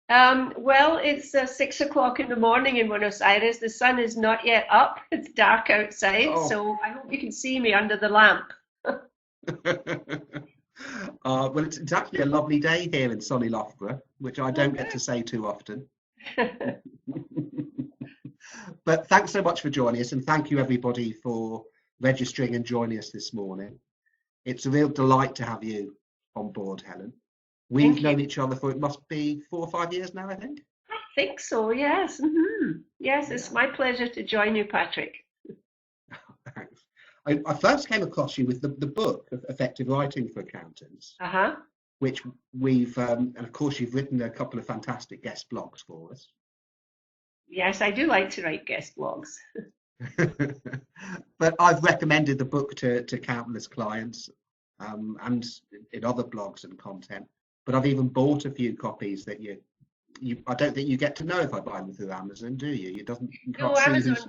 Well, it's 6 o'clock in the morning in Buenos Aires. The sun is not yet up. It's dark outside, Oh, so I hope you can see me under the lamp. well, it's actually a lovely day here in sunny Loughborough, which I Oh, don't get to say too often. But thanks so much for joining us, and thank you everybody for registering and joining us this morning. It's a real delight to have you on board, Helen. We've Thank you. known each other for it must be 4 or 5 years now, I think. I think so, yes. Yes, it's Yeah, my pleasure to join you, Patrick. thanks. I first came across you with the book of Effective Writing for Accountants, Uh-huh. which and of course, you've written a couple of fantastic guest blogs for us. Yes, I do like to write guest blogs. But I've recommended the book to countless clients and in other blogs and content. But I've even bought a few copies that I don't think you get to know if I buy them through Amazon, do you? You No, can't see who's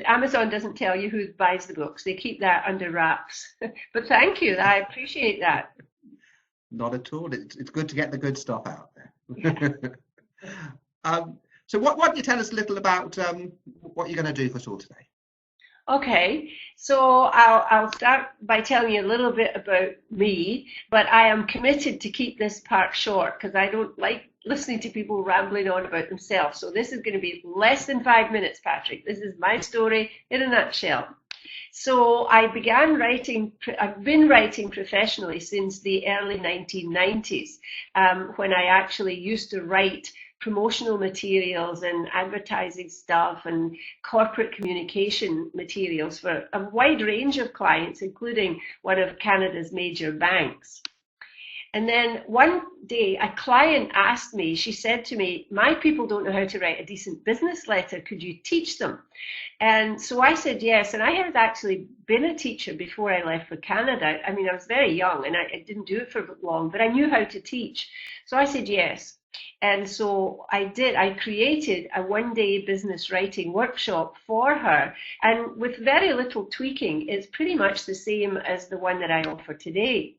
Amazon doesn't tell you who buys the books. They keep that under wraps. But thank you. I appreciate that. not at all. It's good to get the good stuff out Yeah. there. So why don't you tell us a little about what you're going to do for us all today? Okay, so I'll start by telling you a little bit about me, but I am committed to keep this part short because I don't like listening to people rambling on about themselves. So this is going to be less than 5 minutes, Patrick. This is my story in a nutshell. So I began writing, I've been writing professionally since the early 1990s, when I actually used to write promotional materials and advertising stuff and corporate communication materials for a wide range of clients, including one of Canada's major banks. And then one day, a client asked me, she said to me, my people don't know how to write a decent business letter. Could you teach them? And so I said yes. And I had actually been a teacher before I left for Canada. I mean, I was very young and I didn't do it for long, but I knew how to teach. So I said yes. And so I did. I created a 1 day business writing workshop for her. And with very little tweaking, it's pretty much the same as the one that I offer today.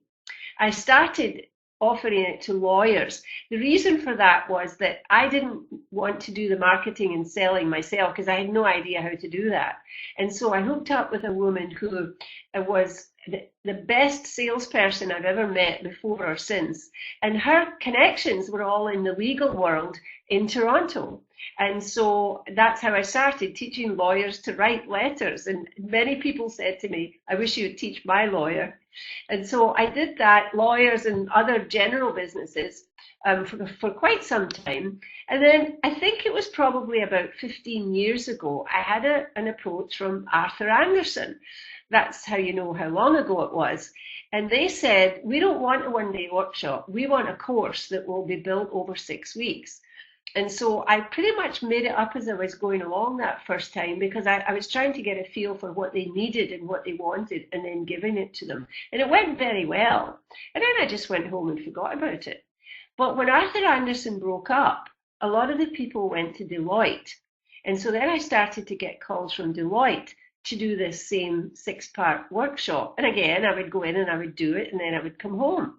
I started offering it to lawyers. The reason for that was that I didn't want to do the marketing and selling myself because I had no idea how to do that. And so I hooked up with a woman who was the best salesperson I've ever met before or since. And her connections were all in the legal world in Toronto. And so that's how I started teaching lawyers to write letters. And many people said to me, I wish you'd teach my lawyer. And so I did that, lawyers and other general businesses, for quite some time. And then I think it was probably about 15 years ago, I had an approach from Arthur Anderson. That's how you know how long ago it was. And they said, we don't want a 1 day workshop. We want a course that will be built over 6 weeks. And so I pretty much made it up as I was going along that first time because I was trying to get a feel for what they needed and what they wanted and then giving it to them. And it went very well. And then I just went home and forgot about it. But when Arthur Anderson broke up, a lot of the people went to Deloitte. And so then I started to get calls from Deloitte to do this same 6 part workshop. And again, I would go in and I would do it and then I would come home.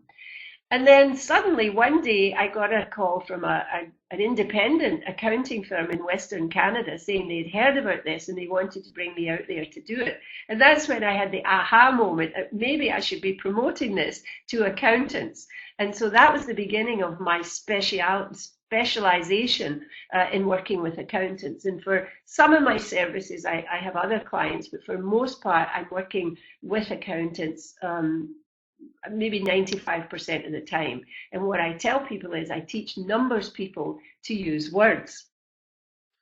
And then suddenly one day I got a call from an independent accounting firm in Western Canada saying they'd heard about this and they wanted to bring me out there to do it. And that's when I had the aha moment that maybe I should be promoting this to accountants. And so that was the beginning of my specialization in working with accountants. And for some of my services, I have other clients, but for the most part, I'm working with accountants. Maybe 95% of the time. And what I tell people is I teach numbers people to use words.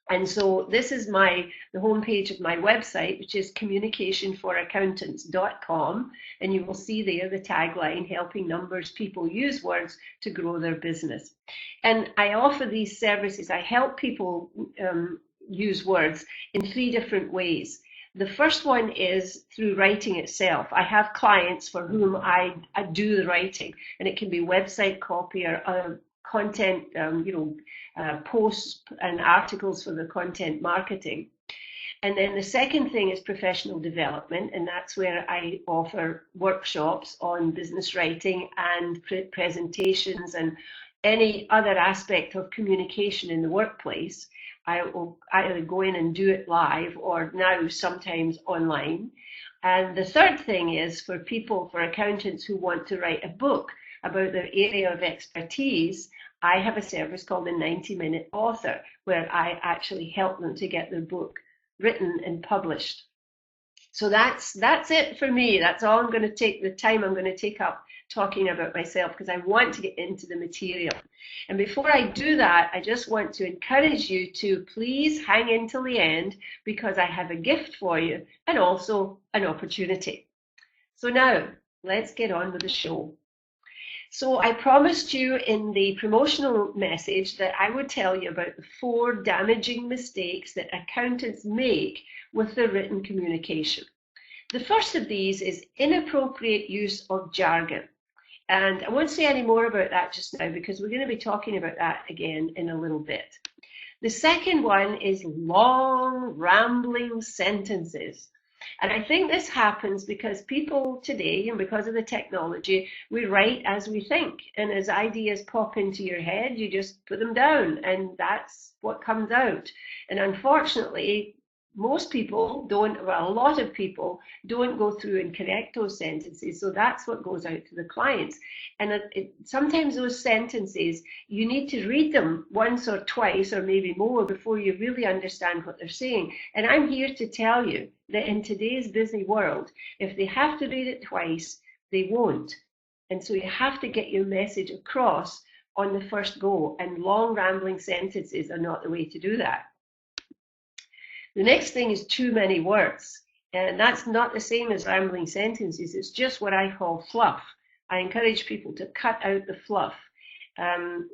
And so this is the homepage of my website, which is communicationforaccountants.com. And you will see there the tagline, helping numbers people use words to grow their business. And I offer these services. I help people use words in 3 different ways. The first one is through writing itself. I have clients for whom I do the writing, and it can be website copy or content, posts and articles for the content marketing. And then the second thing is professional development, and that's where I offer workshops on business writing and presentations and any other aspect of communication in the workplace, I will either go in and do it live or now sometimes online. And the third thing is for people, for accountants who want to write a book about their area of expertise, I have a service called the 90-Minute Author, where I actually help them to get their book written and published. So that's it for me. That's all I'm going to take, the time I'm going to take up talking about myself, because I want to get into the material. And before I do that, I just want to encourage you to please hang in till the end, because I have a gift for you and also an opportunity. So now let's get on with the show. So I promised you in the promotional message that I would tell you about the 4 damaging mistakes that accountants make with their written communication. The first of these is inappropriate use of jargon. And I won't say any more about that just now, because we're going to be talking about that again in a little bit. The second one is long, rambling sentences. And I think this happens because people today, and because of the technology, we write as we think. And as ideas pop into your head, you just put them down, and that's what comes out. And unfortunately, most people don't, well, a lot of people don't go through and correct those sentences. So that's what goes out to the clients. And sometimes those sentences, you need to read them once or twice or maybe more before you really understand what they're saying. And I'm here to tell you that in today's busy world, if they have to read it twice, they won't. And so you have to get your message across on the first go, and long rambling sentences are not the way to do that. The next thing is too many words, and that's not the same as rambling sentences. It's just what I call fluff. I encourage people to cut out the fluff.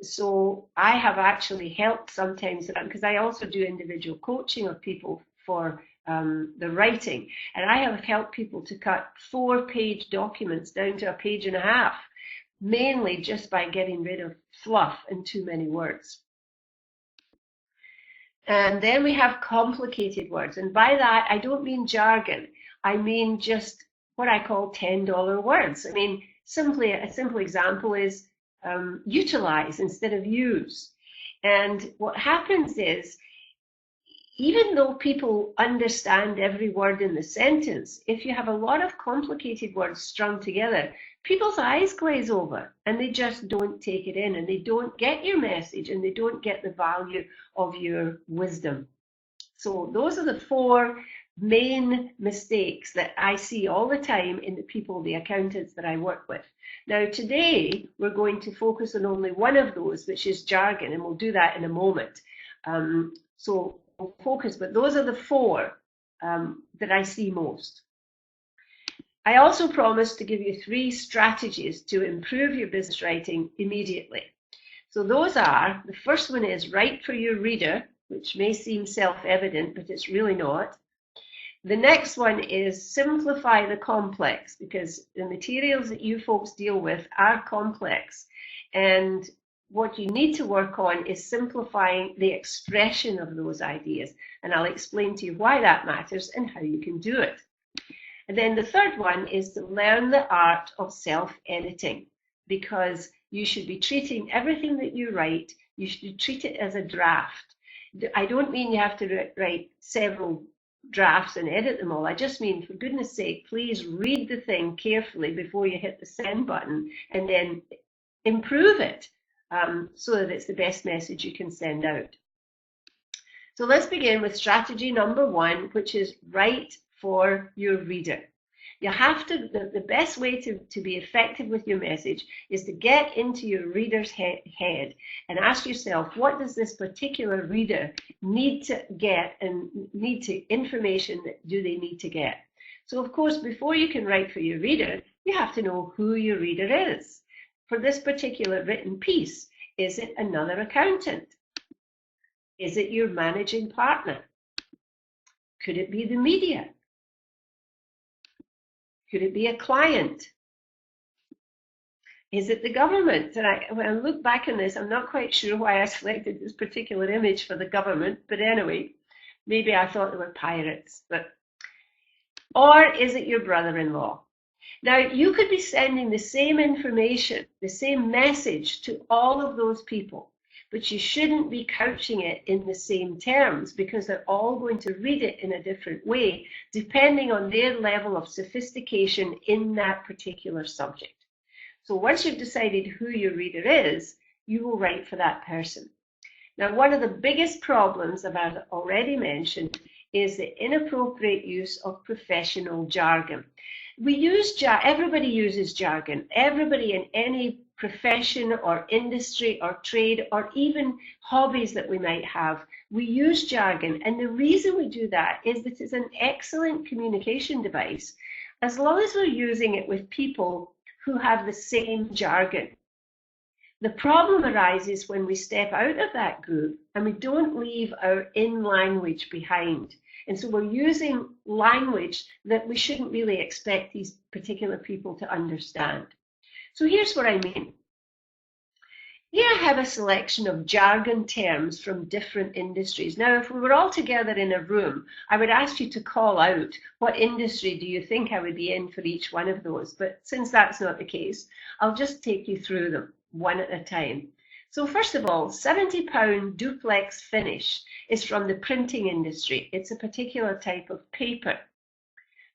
So I have actually helped sometimes, because I also do individual coaching of people for the writing, and I have helped people to cut 4-page documents down to 1.5 pages, mainly just by getting rid of fluff and too many words. And then we have complicated words. And by that, I don't mean jargon. I mean just what I call $10 words. I mean, a simple example is utilize instead of use. And what happens is, even though people understand every word in the sentence, if you have a lot of complicated words strung together, people's eyes glaze over and they just don't take it in, and they don't get your message, and they don't get the value of your wisdom. So those are the 4 main mistakes that I see all the time in the people, the accountants that I work with. Now today, we're going to focus on only one of those, which is jargon, and we'll do that in a moment. So we'll focus, but those are the 4 that I see most. I also promised to give you 3 strategies to improve your business writing immediately. So those are, the first one is write for your reader, which may seem self-evident, but it's really not. The next one is simplify the complex, because the materials that you folks deal with are complex. And what you need to work on is simplifying the expression of those ideas. And I'll explain to you why that matters and how you can do it. And then the third one is to learn the art of self-editing, because you should be treating everything that you write, you should treat it as a draft. I don't mean you have to write several drafts and edit them all. I just mean, for goodness sake, please read the thing carefully before you hit the send button, and then improve it so that it's the best message you can send out. So let's begin with strategy number 1, which is write for your reader. You have to, the best way to be effective with your message is to get into your reader's head and ask yourself, what does this particular reader need to get, and information that do they need to get? So of course, before you can write for your reader, you have to know who your reader is. For this particular written piece, is it another accountant? Is it your managing partner? Could it be the media? Could it be a client? Is it the government? And when I look back on this, I'm not quite sure why I selected this particular image for the government, but anyway, maybe I thought they were pirates. Or is it your brother-in-law? Now, you could be sending the same information, the same message to all of those people, but you shouldn't be couching it in the same terms, because they're all going to read it in a different way, depending on their level of sophistication in that particular subject. So once you've decided who your reader is, you will write for that person. Now, one of the biggest problems, as I've already mentioned, is the inappropriate use of professional jargon. Everybody uses jargon. Everybody in any profession or industry or trade or even hobbies that we might have, we use jargon. And the reason we do that is that it's an excellent communication device, as long as we're using it with people who have the same jargon. The problem arises when we step out of that group and we don't leave our in-language behind. And so we're using language that we shouldn't really expect these particular people to understand. So here's what I mean. Here I have a selection of jargon terms from different industries. Now, if we were all together in a room, I would ask you to call out what industry do you think I would be in for each one of those. But since that's not the case, I'll just take you through them one at a time. So first of all, 70-pound duplex finish is from the printing industry. It's a particular type of paper.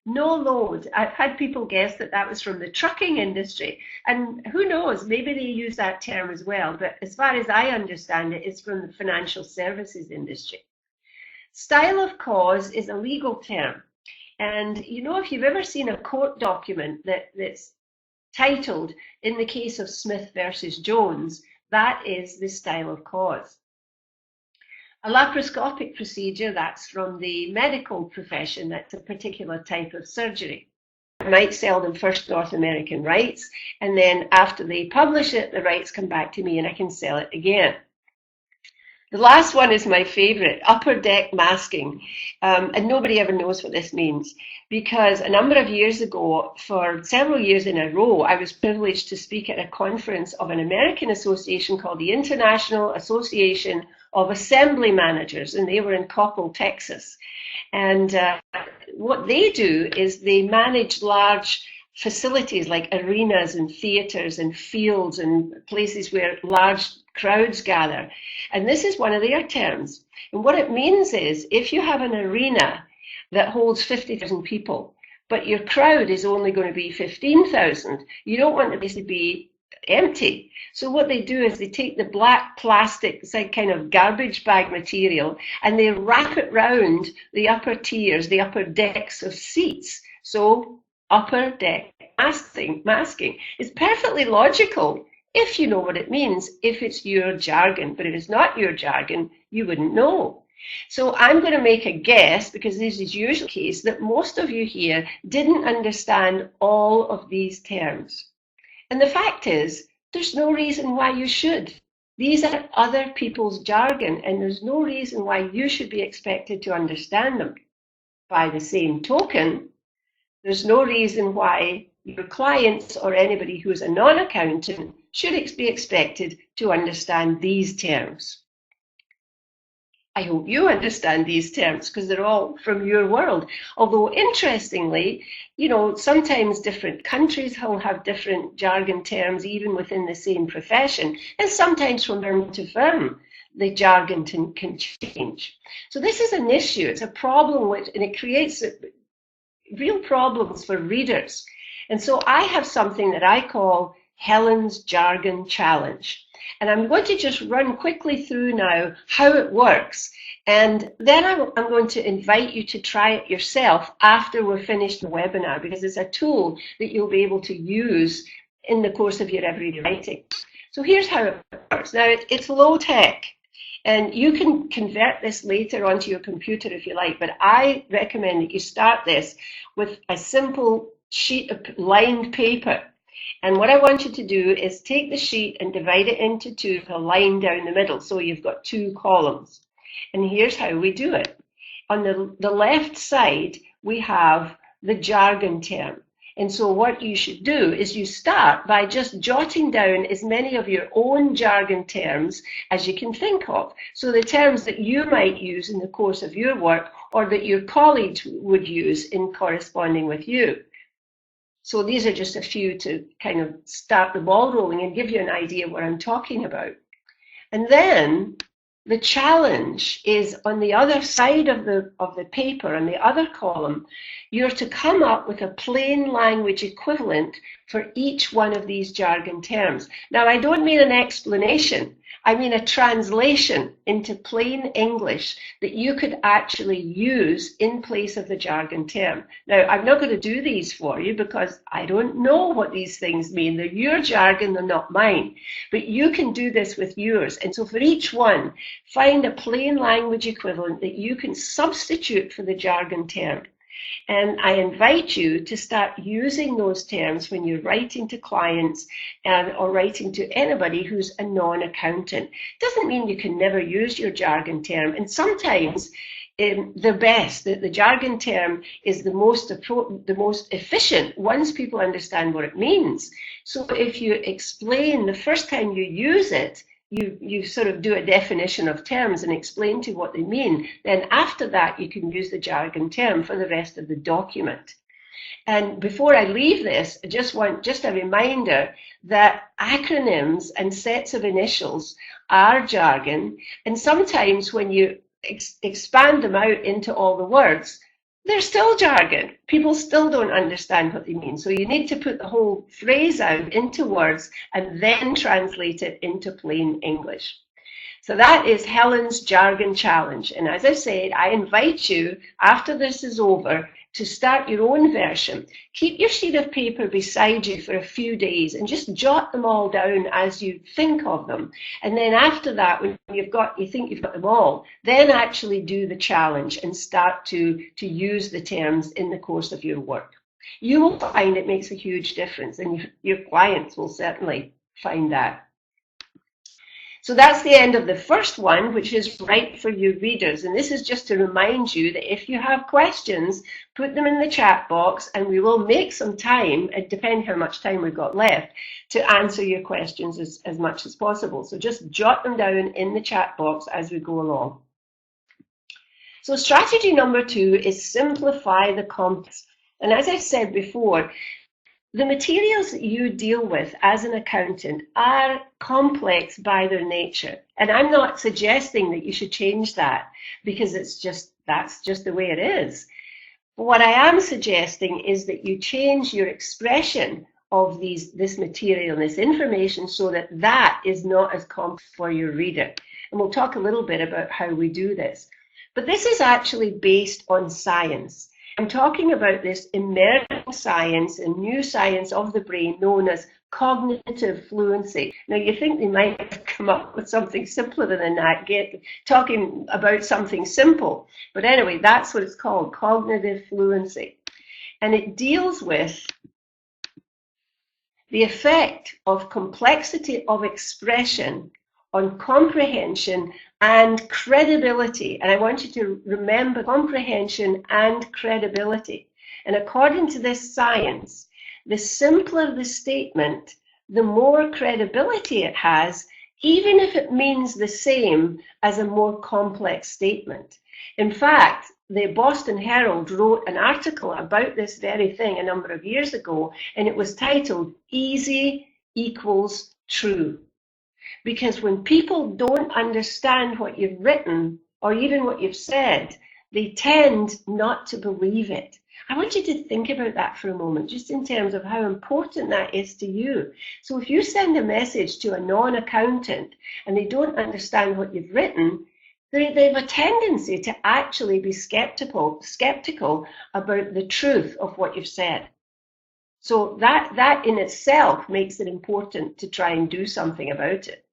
No load. I've had people guess that that was from the trucking industry. And who knows, maybe they use that term as well. But as far as I understand it, it's from the financial services industry. Style of cause is a legal term. And you know, if you've ever seen a court document that's titled, in the case of Smith versus Jones, that is the style of cause. A laparoscopic procedure, that's from the medical profession, that's a particular type of surgery. I might sell them first North American rights, and then after they publish it, the rights come back to me and I can sell it again. The last one is my favorite, upper deck masking. And nobody ever knows what this means, because a number of years ago, for several years in a row, I was privileged to speak at a conference of an American association called the International Association of Assembly Managers, and they were in Coppell, Texas. And what they do is they manage large facilities like arenas and theatres and fields and places where large crowds gather. And this is one of their terms. And what it means is, if you have an arena that holds 50,000 people, but your crowd is only going to be 15,000, you don't want the place to be empty. So what they do is they take the black plastic, it's like kind of garbage bag material, and they wrap it round the upper tiers, the upper decks of seats. So upper deck masking is perfectly logical if you know what it means, if it's your jargon. But if it's not your jargon, you wouldn't know. So I'm going to make a guess, because this is usually the case, that most of you here didn't understand all of these terms. And the fact is, there's no reason why you should. These are other people's jargon, and there's no reason why you should be expected to understand them. By the same token, there's no reason why your clients or anybody who's a non-accountant should be expected to understand these terms. I hope you understand these terms, because they're all from your world. Although, interestingly, you know, sometimes different countries will have different jargon terms even within the same profession, and sometimes from firm to firm, the jargon can change. So this is an issue. It's a problem, and it creates real problems for readers. And so I have something that I call Helen's Jargon Challenge. And I'm going to just run quickly through now how it works. And then I'm going to invite you to try it yourself after we're finished the webinar, because it's a tool that you'll be able to use in the course of your everyday writing. So here's how it works. Now, it's low tech. And you can convert this later onto your computer if you like, but I recommend that you start this with a simple sheet of lined paper. And what I want you to do is take the sheet and divide it into two with a line down the middle, so you've got two columns. And here's how we do it. On the left side, we have the jargon term. And so what you should do is you start by just jotting down as many of your own jargon terms as you can think of. So the terms that you might use in the course of your work, or that your colleagues would use in corresponding with you. So these are just a few to kind of start the ball rolling and give you an idea what I'm talking about. And then the challenge is on the other side of the paper, on the other column, you're to come up with a plain language equivalent for each one of these jargon terms. Now, I don't mean an explanation. I mean a translation into plain English that you could actually use in place of the jargon term. Now, I'm not going to do these for you because I don't know what these things mean. They're your jargon, they're not mine. But you can do this with yours. And so for each one, find a plain language equivalent that you can substitute for the jargon term. And I invite you to start using those terms when you're writing to clients or writing to anybody who's a non-accountant. Doesn't mean you can never use your jargon term. And sometimes the best, the jargon term is the most efficient once people understand what it means. So if you explain the first time you use it, you sort of do a definition of terms and explain to what they mean. Then after that, you can use the jargon term for the rest of the document. And before I leave this, I just want a reminder that acronyms and sets of initials are jargon. And sometimes when you expand them out into all the words, they're still jargon. People still don't understand what they mean. So you need to put the whole phrase out into words and then translate it into plain English. So that is Helen's Jargon Challenge. And as I said, I invite you, after this is over, to start your own version. Keep your sheet of paper beside you for a few days and just jot them all down as you think of them. And then after that, when you think you've got them all, then actually do the challenge and start to use the terms in the course of your work. You will find it makes a huge difference, and your clients will certainly find that. So that's the end of the first one, which is right for your readers. And this is just to remind you that if you have questions, put them in the chat box and we will make some time, it depends how much time we've got left, to answer your questions as much as possible. So just jot them down in the chat box as we go along. So strategy number 2 is simplify the complex. And as I said before, the materials that you deal with as an accountant are complex by their nature. And I'm not suggesting that you should change that because that's just the way it is. But what I am suggesting is that you change your expression of this material and this information so that that is not as complex for your reader. And we'll talk a little bit about how we do this. But this is actually based on science. I'm talking about this emerging science and new science of the brain known as cognitive fluency. Now, you think they might have come up with something simpler than that, talking about something simple. But anyway, that's what it's called, cognitive fluency. And it deals with the effect of complexity of expression on comprehension and credibility. And I want you to remember comprehension and credibility. And according to this science, the simpler the statement, the more credibility it has, even if it means the same as a more complex statement. In fact, the Boston Herald wrote an article about this very thing a number of years ago, and it was titled "Easy Equals True." Because when people don't understand what you've written or even what you've said, they tend not to believe it. I want you to think about that for a moment, just in terms of how important that is to you. So if you send a message to a non-accountant and they don't understand what you've written, they have a tendency to actually be skeptical about the truth of what you've said. So that in itself makes it important to try and do something about it.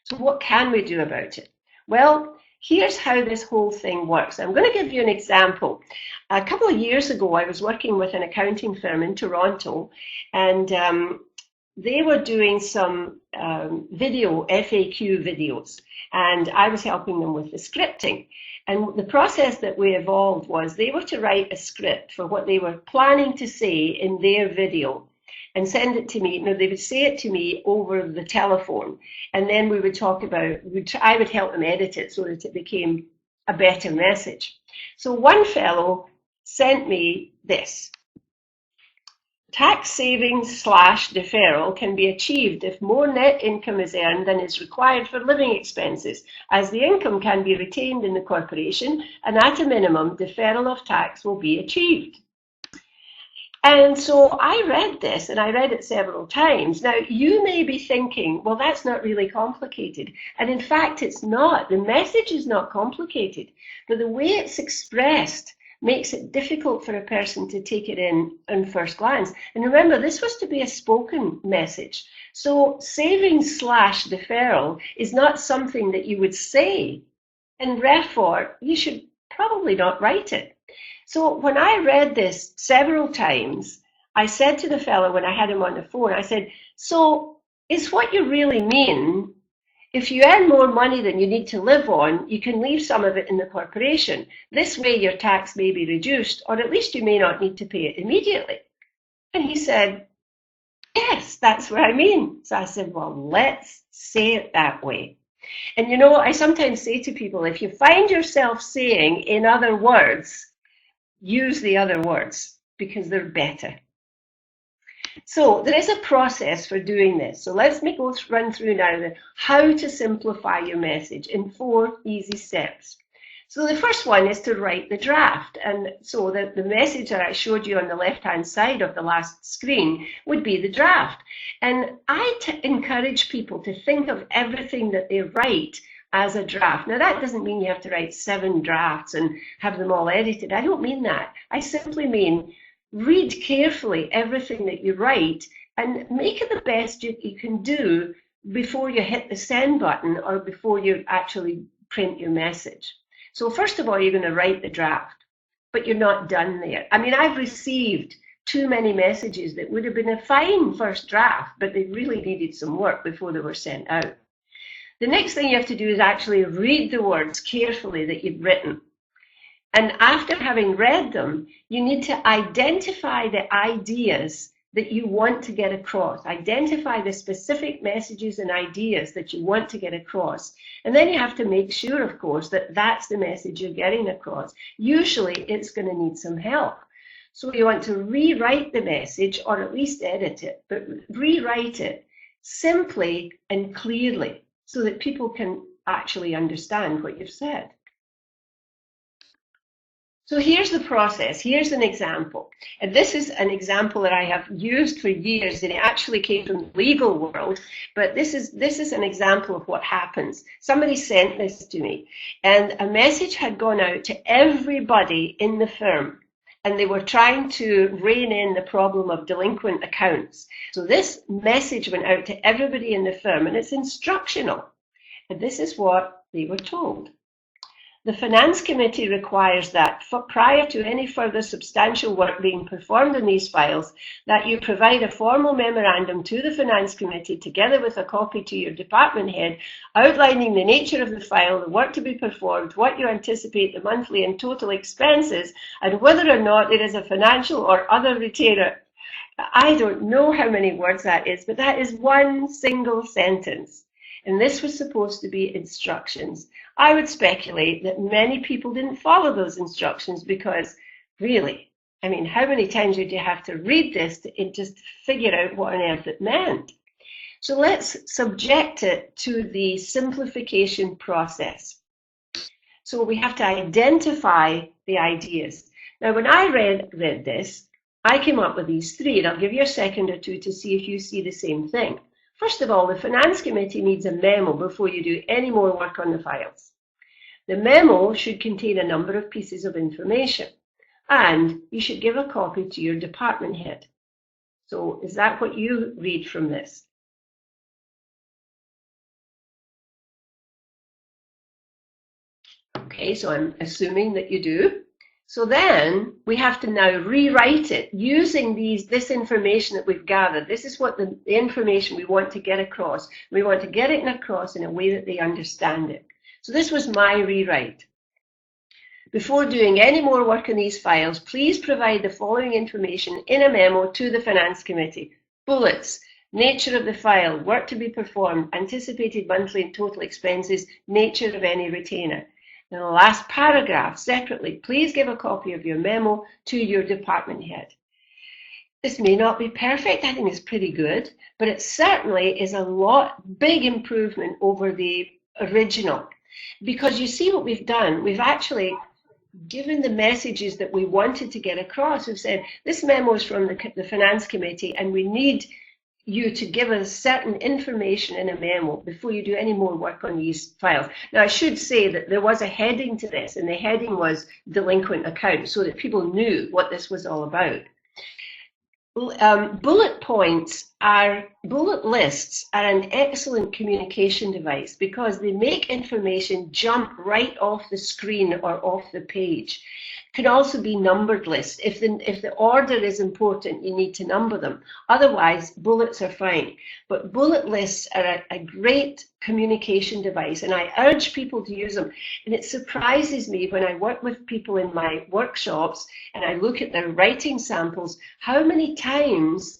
So what can we do about it? Well, here's how this whole thing works. I'm going to give you an example. A couple of years ago, I was working with an accounting firm in Toronto, and they were doing some video FAQ videos, and I was helping them with the scripting. And the process that we evolved was they were to write a script for what they were planning to say in their video and send it to me. Now, they would say it to me over the telephone, and then we would talk about, I would help them edit it so that it became a better message. So one fellow sent me this. Tax savings slash deferral can be achieved if more net income is earned than is required for living expenses, as the income can be retained in the corporation and at a minimum deferral of tax will be achieved. And so I read this and I read it several times. Now, you may be thinking, well, that's not really complicated. And in fact, it's not. The message is not complicated, but the way it's expressed makes it difficult for a person to take it in on first glance. And remember, this was to be a spoken message. So savings slash deferral is not something that you would say, and therefore you should probably not write it. So when I read this several times, I said to the fellow when I had him on the phone, I said, so is what you really mean, if you earn more money than you need to live on, you can leave some of it in the corporation. This way your tax may be reduced, or at least you may not need to pay it immediately. And he said, yes, that's what I mean. So I said, well, let's say it that way. And you know, I sometimes say to people, if you find yourself saying in other words, use the other words because they're better. So there is a process for doing this. So let's run through now how to simplify your message in 4 easy steps. So the first one is to write the draft. And so the message that I showed you on the left-hand side of the last screen would be the draft. And I encourage people to think of everything that they write as a draft. Now, that doesn't mean you have to write 7 drafts and have them all edited. I don't mean that. I simply mean read carefully everything that you write and make it the best you can do before you hit the send button or before you actually print your message. So first of all, you're going to write the draft, but you're not done there. I mean, I've received too many messages that would have been a fine first draft, but they really needed some work before they were sent out. The next thing you have to do is actually read the words carefully that you've written. And after having read them, you need to identify the ideas that you want to get across. Identify the specific messages and ideas that you want to get across. And then you have to make sure, of course, that that's the message you're getting across. Usually it's going to need some help. So you want to rewrite the message, or at least edit it, but rewrite it simply and clearly, so that people can actually understand what you've said. So here's the process. Here's an example. And this is an example that I have used for years, and it actually came from the legal world, but this is an example of what happens. Somebody sent this to me, and a message had gone out to everybody in the firm, and they were trying to rein in the problem of delinquent accounts. So this message went out to everybody in the firm, and it's instructional. And this is what they were told. The Finance Committee requires that, prior to any further substantial work being performed in these files, that you provide a formal memorandum to the Finance Committee, together with a copy to your department head, outlining the nature of the file, the work to be performed, what you anticipate the monthly and total expenses, and whether or not there is a financial or other retainer. I don't know how many words that is, but that is one single sentence. And this was supposed to be instructions. I would speculate that many people didn't follow those instructions because, really, I mean, how many times did you have to read this to just figure out what on earth it meant? So let's subject it to the simplification process. So we have to identify the ideas. Now, when I read this, I came up with these 3, and I'll give you a second or two to see if you see the same thing. First of all, the Finance Committee needs a memo before you do any more work on the files. The memo should contain a number of pieces of information, and you should give a copy to your department head. So is that what you read from this? Okay, so I'm assuming that you do. So then we have to now rewrite it using this information that we've gathered. This is what the information we want to get across. We want to get it across in a way that they understand it. So this was my rewrite. Before doing any more work on these files, please provide the following information in a memo to the Finance Committee. Bullets: nature of the file, work to be performed, anticipated monthly and total expenses, nature of any retainer. In the last paragraph, separately, please give a copy of your memo to your department head. This may not be perfect. I think it's pretty good, but it certainly is a big improvement over the original. Because you see what we've done, we've actually given the messages that we wanted to get across. We've said this memo is from the finance committee, and we need you to give us certain information in a memo before you do any more work on these files. Now, I should say that there was a heading to this, and the heading was delinquent accounts, so that people knew what this was all about. Bullet lists are an excellent communication device because they make information jump right off the screen or off the page. Can also be numbered lists. If the order is important, you need to number them. Otherwise, bullets are fine. But bullet lists are a great communication device, and I urge people to use them. And it surprises me when I work with people in my workshops and I look at their writing samples, how many times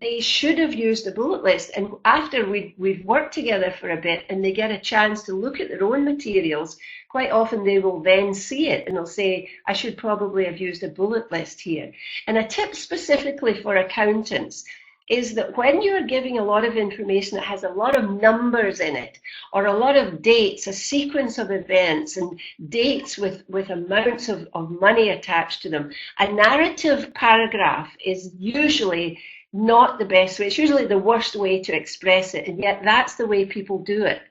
they should have used a bullet list. And after we've worked together for a bit and they get a chance to look at their own materials, quite often they will then see it and they'll say, I should probably have used a bullet list here. And a tip specifically for accountants is that when you're giving a lot of information that has a lot of numbers in it, or a lot of dates, a sequence of events and dates with amounts of money attached to them, a narrative paragraph is usually not the best way. It's usually the worst way to express it, and yet that's the way people do it.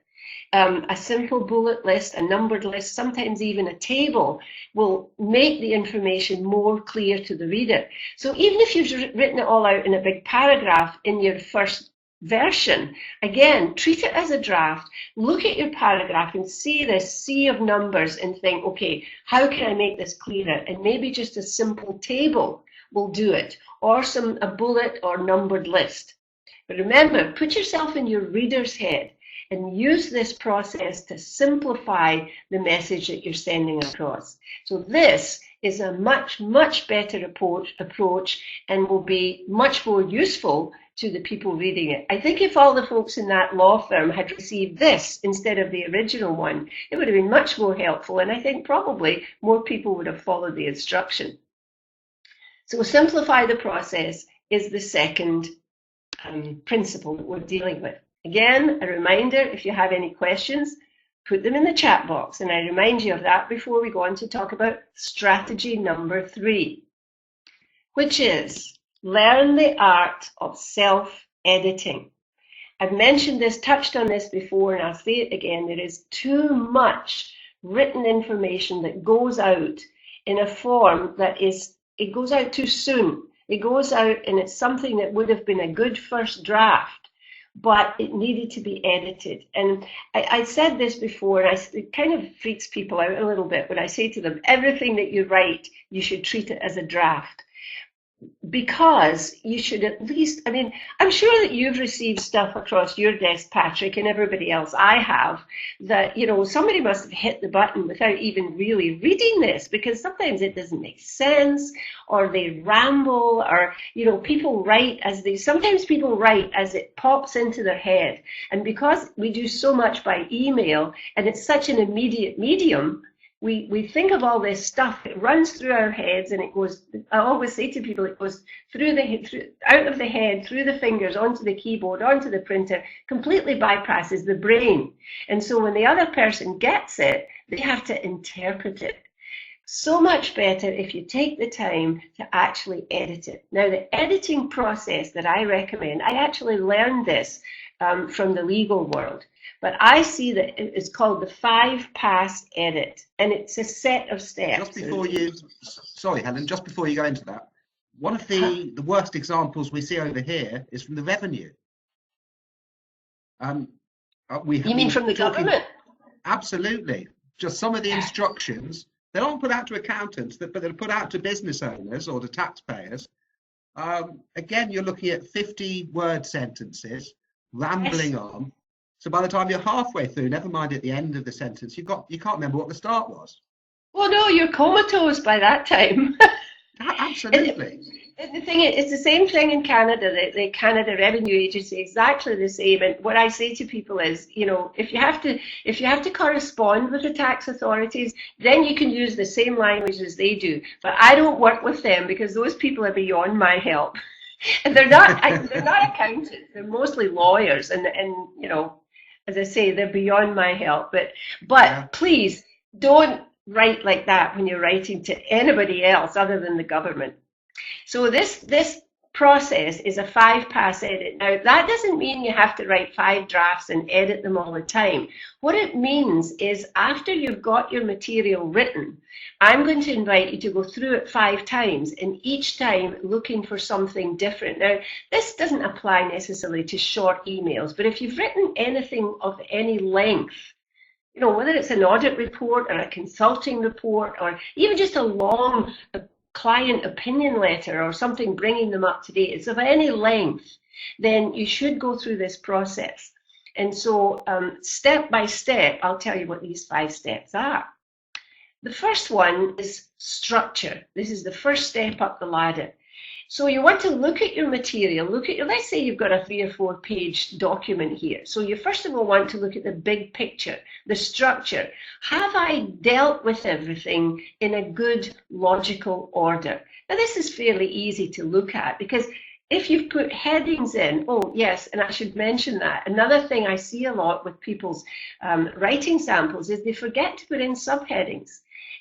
A simple bullet list, a numbered list, sometimes even a table will make the information more clear to the reader. So even if you've written it all out in a big paragraph in your first version, again, treat it as a draft, look at your paragraph and see this sea of numbers and think, okay, how can I make this clearer? And maybe just a simple table will do it, or a bullet or numbered list. But remember, put yourself in your reader's head and use this process to simplify the message that you're sending across. So this is a much, much better approach and will be much more useful to the people reading it. I think if all the folks in that law firm had received this instead of the original one, it would have been much more helpful, and I think probably more people would have followed the instruction. So simplify the process is the second principle that we're dealing with. Again, a reminder, if you have any questions, put them in the chat box. And I remind you of that before we go on to talk about strategy number 3, which is learn the art of self-editing. I've mentioned this, touched on this before, and I'll say it again. There is too much written information that goes out in a form that it goes out too soon. It goes out and it's something that would have been a good first draft, but it needed to be edited. And I said this before, and it kind of freaks people out a little bit when I say to them, everything that you write, you should treat it as a draft. Because you should at least, I mean, I'm sure that you've received stuff across your desk, Patrick, and everybody else. I have, that, you know, somebody must have hit the button without even really reading this, because sometimes it doesn't make sense, or they ramble, or, you know, sometimes people write as it pops into their head. And because we do so much by email, and it's such an immediate medium, we think of all this stuff, it runs through our heads, and it goes, I always say to people, it goes out of the head, through the fingers, onto the keyboard, onto the printer, completely bypasses the brain. And so when the other person gets it, they have to interpret it. So much better if you take the time to actually edit it. Now, the editing process that I recommend, I actually learned this from the legal world. But I see that it's called the 5-pass edit, and it's a set of steps. Sorry, Helen, just before you go into that, one of the worst examples we see over here is from the revenue. You mean from the government? Absolutely. Just some of the instructions, they aren't put out to accountants, but they're put out to business owners or to taxpayers. Again, you're looking at 50-word sentences, rambling on. So by the time you're halfway through, never mind at the end of the sentence, you can't remember what the start was. Well, no, you're comatose by that time. Absolutely. And the thing is, it's the same thing in Canada. The Canada Revenue Agency, exactly the same. And what I say to people is, you know, if you have to correspond with the tax authorities, then you can use the same language as they do. But I don't work with them because those people are beyond my help. And they're not accountants. They're mostly lawyers, and as I say, they're beyond my help. But Yeah. please don't write like that when you're writing to anybody else other than the government. So this process is a 5-pass edit. Now, that doesn't mean you have to write 5 drafts and edit them all the time. What it means is after you've got your material written, I'm going to invite you to go through it 5 times, and each time looking for something different. Now, this doesn't apply necessarily to short emails, but if you've written anything of any length, whether it's an audit report or a consulting report or even just a long client opinion letter or something bringing them up to date, it's of any length, then you should go through this process. And so step by step, I'll tell you what these 5 steps are. The first one is structure. This is the first step up the ladder. So you want to look at your material, let's say you've got a 3 or 4 page document here. So you first of all want to look at the big picture, the structure. Have I dealt with everything in a good logical order? Now this is fairly easy to look at because if you've put headings in, oh yes, and I should mention that. Another thing I see a lot with people's writing samples is they forget to put in subheadings.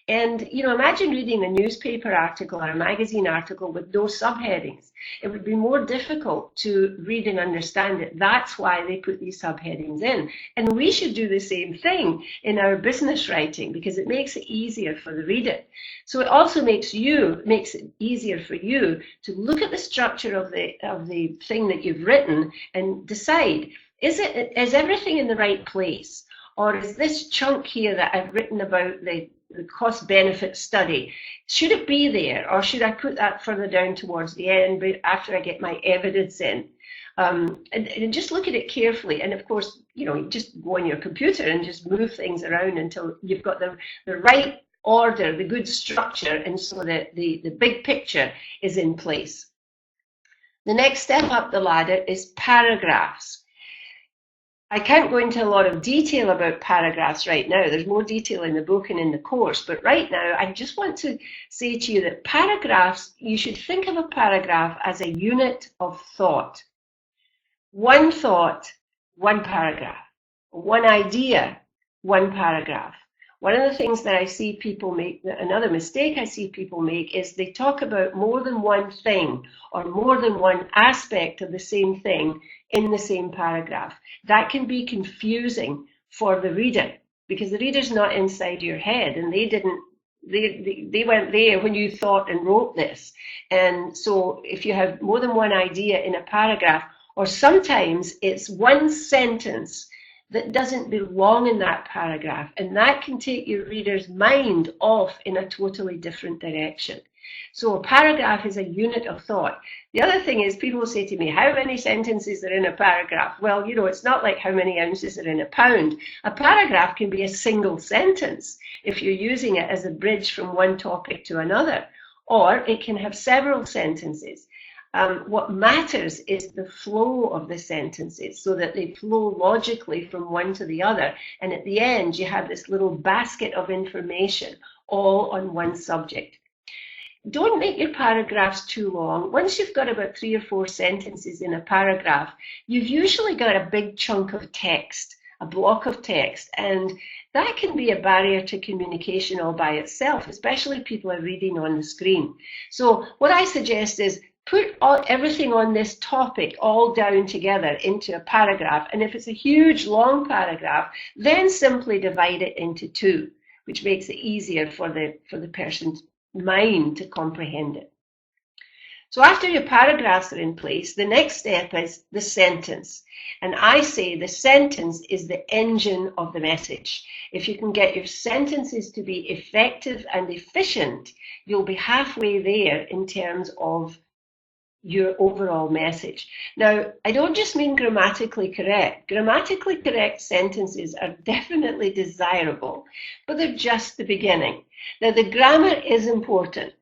And, imagine reading a newspaper article or a magazine article with no subheadings. It would be more difficult to read and understand it. That's why they put these subheadings in. And we should do the same thing in our business writing because it makes it easier for the reader. So it also makes it easier for you to look at the structure of the thing that you've written and decide, is everything in the right place? Or is this chunk here that I've written about the cost-benefit study, should it be there, or should I put that further down towards the end after I get my evidence in? And just look at it carefully. And of course, just go on your computer and just move things around until you've got the right order, the good structure, and so that the big picture is in place. The next step up the ladder is paragraphs. I can't go into a lot of detail about paragraphs right now. There's more detail in the book and in the course. But right now, I just want to say to you that paragraphs, you should think of a paragraph as a unit of thought. One thought, one paragraph. One idea, one paragraph. One of the things that I see people make, another mistake I see people make is they talk about more than one thing or more than one aspect of the same thing in the same paragraph. That can be confusing for the reader because the reader's not inside your head and they weren't there when you thought and wrote this. And so if you have more than one idea in a paragraph, or sometimes it's one sentence that doesn't belong in that paragraph, and that can take your reader's mind off in a totally different direction. So a paragraph is a unit of thought. The other thing is people say to me, how many sentences are in a paragraph? Well, it's not like how many ounces are in a pound. A paragraph can be a single sentence if you're using it as a bridge from one topic to another, or it can have several sentences. What matters is the flow of the sentences so that they flow logically from one to the other. And at the end, you have this little basket of information all on one subject. Don't make your paragraphs too long. Once you've got about 3 or 4 sentences in a paragraph, you've usually got a big chunk of text, a block of text, and that can be a barrier to communication all by itself, especially if people are reading on the screen. So what I suggest is put everything on this topic all down together into a paragraph, and if it's a huge long paragraph, then simply divide it into 2, which makes it easier for the person's mind to comprehend it. So after your paragraphs are in place, the next step is the sentence. And I say the sentence is the engine of the message. If you can get your sentences to be effective and efficient, you'll be halfway there in terms of your overall message. Now, I don't just mean grammatically correct. Grammatically correct sentences are definitely desirable, but they're just the beginning. Now, the grammar is important.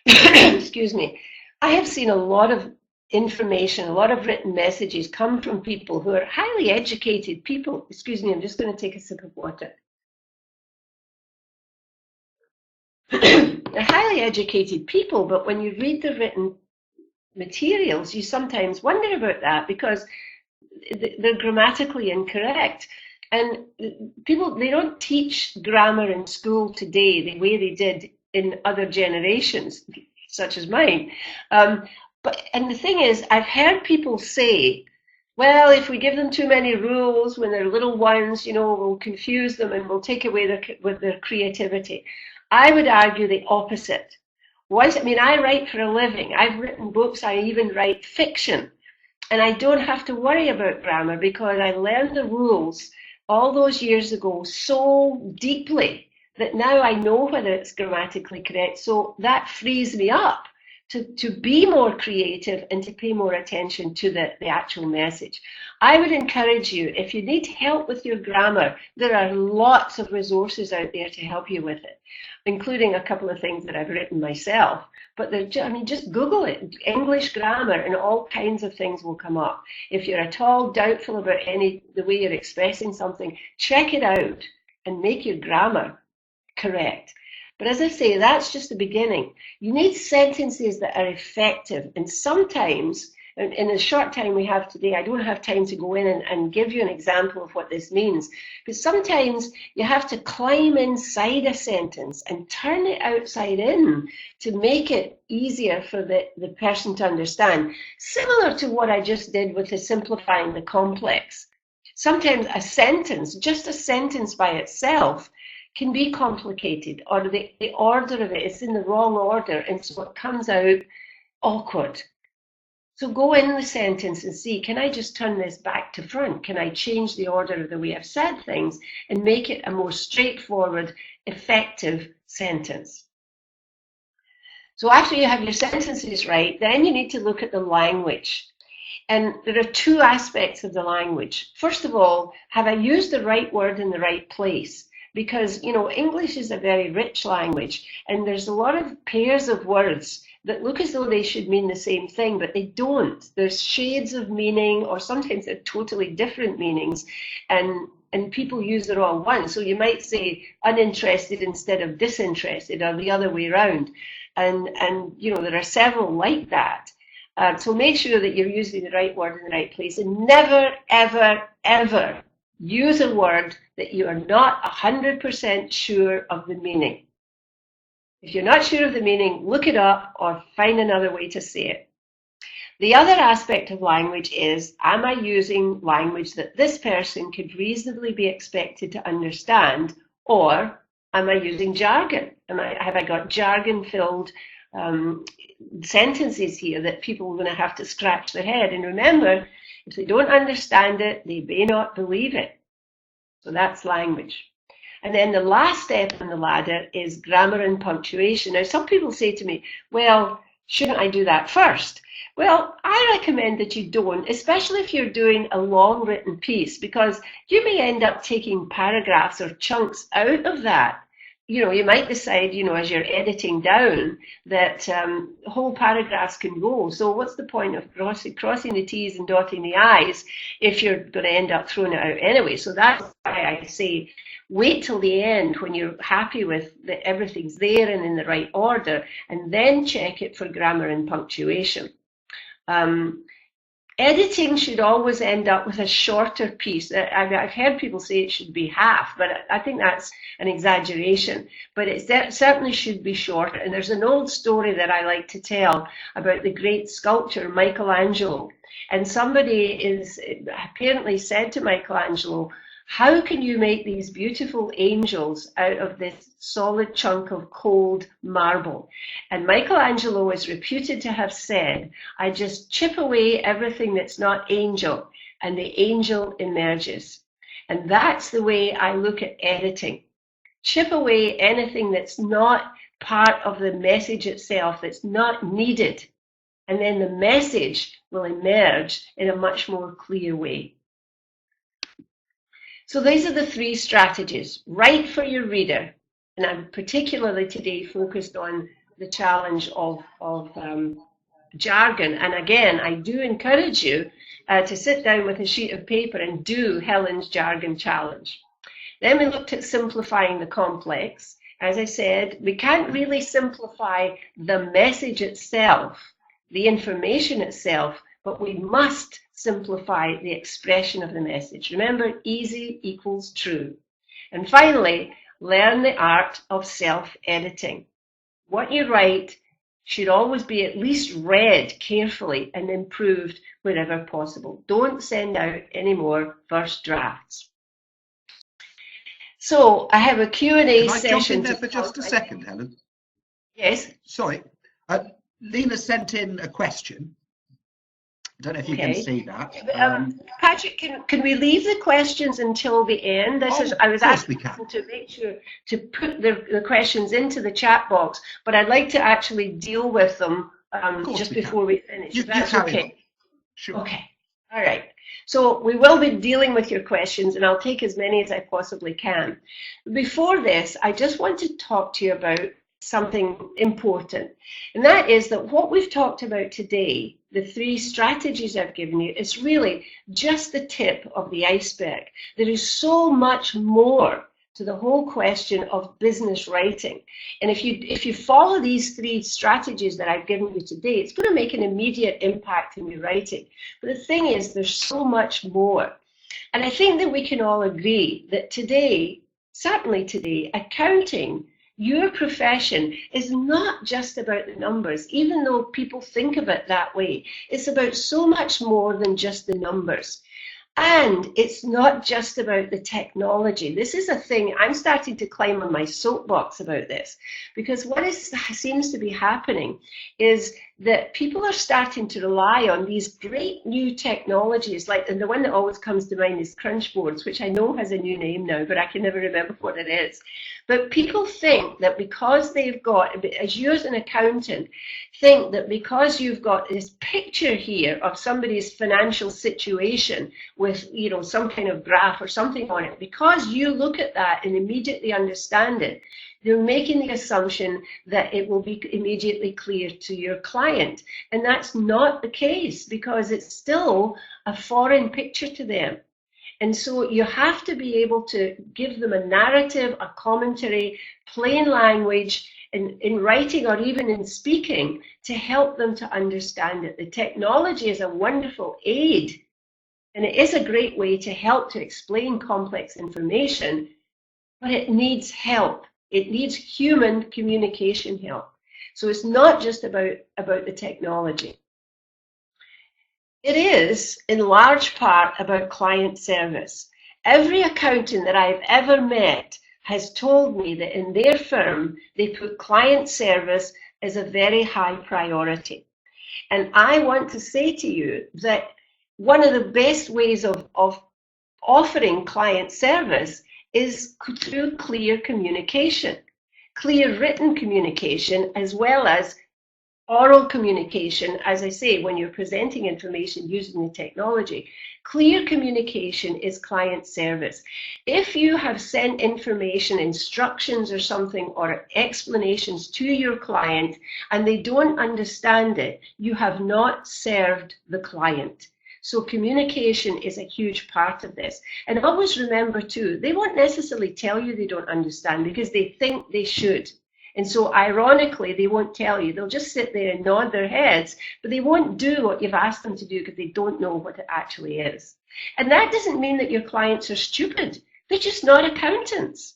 Excuse me. I have seen a lot of information, a lot of written messages come from people who are highly educated people. Excuse me, I'm just going to take a sip of water. They're highly educated people, but when you read the written materials, you sometimes wonder about that because they're grammatically incorrect. And people, they don't teach grammar in school today the way they did in other generations, such as mine. And the thing is, I've heard people say, well, if we give them too many rules when they're little ones, we'll confuse them and we'll take away their creativity. I would argue the opposite. I write for a living. I've written books. I even write fiction. And I don't have to worry about grammar because I learned the rules all those years ago so deeply that now I know whether it's grammatically correct. So that frees me up to be more creative and to pay more attention to the actual message. I would encourage you, if you need help with your grammar, there are lots of resources out there to help you with it, including a couple of things that I've written myself. But just Google it, English grammar, and all kinds of things will come up. If you're at all doubtful about the way you're expressing something, check it out and make your grammar correct. But as I say, that's just the beginning. You need sentences that are effective. And sometimes, in the short time we have today, I don't have time to go in and give you an example of what this means. Because sometimes you have to climb inside a sentence and turn it outside in to make it easier for the person to understand. Similar to what I just did with the simplifying the complex. Sometimes a sentence, just a sentence by itself, can be complicated, or the order of it is in the wrong order, and so it comes out awkward. So go in the sentence and see, can I just turn this back to front? Can I change the order of the way I've said things and make it a more straightforward, effective sentence? So after you have your sentences right, then you need to look at the language. And there are two aspects of the language. First of all, have I used the right word in the right place? Because, English is a very rich language, and there's a lot of pairs of words that look as though they should mean the same thing, but they don't. There's shades of meaning, or sometimes they're totally different meanings, and people use the wrong one. So you might say uninterested instead of disinterested, or the other way around. And there are several like that. So make sure that you're using the right word in the right place, and never, ever, ever use a word that you are not 100% sure of the meaning. If you're not sure of the meaning, look it up or find another way to say it. The other aspect of language is, am I using language that this person could reasonably be expected to understand, or am I using jargon? Have I got jargon-filled sentences here that people are going to have to scratch their head? And remember, if they don't understand it, they may not believe it. So that's language. And then the last step on the ladder is grammar and punctuation. Now, some people say to me, well, shouldn't I do that first? Well, I recommend that you don't, especially if you're doing a long written piece, because you may end up taking paragraphs or chunks out of that. You might decide, as you're editing down, that whole paragraphs can go. So what's the point of crossing the T's and dotting the I's if you're going to end up throwing it out anyway? So that's why I say wait till the end when you're happy with that everything's there and in the right order, and then check it for grammar and punctuation. Editing should always end up with a shorter piece. I've heard people say it should be half, but I think that's an exaggeration. But it certainly should be shorter. And there's an old story that I like to tell about the great sculptor Michelangelo. And somebody is apparently said to Michelangelo, how can you make these beautiful angels out of this solid chunk of cold marble? And Michelangelo is reputed to have said, I just chip away everything that's not angel, and the angel emerges. And that's the way I look at editing. Chip away anything that's not part of the message itself, that's not needed. And then the message will emerge in a much more clear way. So these are the three strategies. Write for your reader, and I'm particularly today focused on the challenge of jargon. And again, I do encourage you to sit down with a sheet of paper and do Helen's Jargon Challenge. Then we looked at simplifying the complex. As I said, we can't really simplify the message itself, the information itself, but we must simplify the expression of the message. Remember, easy equals true. And finally, learn the art of self-editing. What you write should always be at least read carefully and improved wherever possible. Don't send out any more first drafts. So I have a Q&A session. Can I jump in there for just a second, Helen? Yes. Sorry. Lena sent in a question. I don't know if you can see that. Patrick, can we leave the questions until the end? I was asking to make sure to put the questions into the chat box, but I'd like to actually deal with them just before we finish. That's okay. Sure. Okay. All right. So we will be dealing with your questions, and I'll take as many as I possibly can. Before this, I just want to talk to you about something important, and that is that what we've talked about today, the 3 strategies I've given you, is really just the tip of the iceberg. There is so much more to the whole question of business writing, and if you follow these 3 strategies that I've given you today, it's going to make an immediate impact in your writing. But the thing is, there's so much more, and I think that we can all agree that today, certainly today, accounting, your profession, is not just about the numbers, even though people think of it that way. It's about so much more than just the numbers. And it's not just about the technology. This is a thing, I'm starting to climb on my soapbox about this, because what seems to be happening is that people are starting to rely on these great new technologies, like, and the one that always comes to mind is Crunchboards, which I know has a new name now, but I can never remember what it is. But people think that because they've got, as you as an accountant, think that because you've got this picture here of somebody's financial situation with, you know, some kind of graph or something on it, because you look at that and immediately understand it, they're making the assumption that it will be immediately clear to your client. And that's not the case, because it's still a foreign picture to them. And so you have to be able to give them a narrative, a commentary, plain language, in writing or even in speaking, to help them to understand it. The technology is a wonderful aid, and it is a great way to help to explain complex information, but it needs help. It needs human communication help. So it's not just about the technology. It is, in large part, about client service. Every accountant that I've ever met has told me that in their firm, they put client service as a very high priority. And I want to say to you that one of the best ways of offering client service is through clear communication, clear written communication, as well as oral communication. As I say, when you're presenting information using the technology, clear communication is client service. If you have sent information, instructions or something, or explanations to your client and they don't understand it, you have not served the client. So communication is a huge part of this. And always remember too, they won't necessarily tell you they don't understand because they think they should. And so ironically, they won't tell you. They'll just sit there and nod their heads, but they won't do what you've asked them to do because they don't know what it actually is. And that doesn't mean that your clients are stupid. They're just not accountants.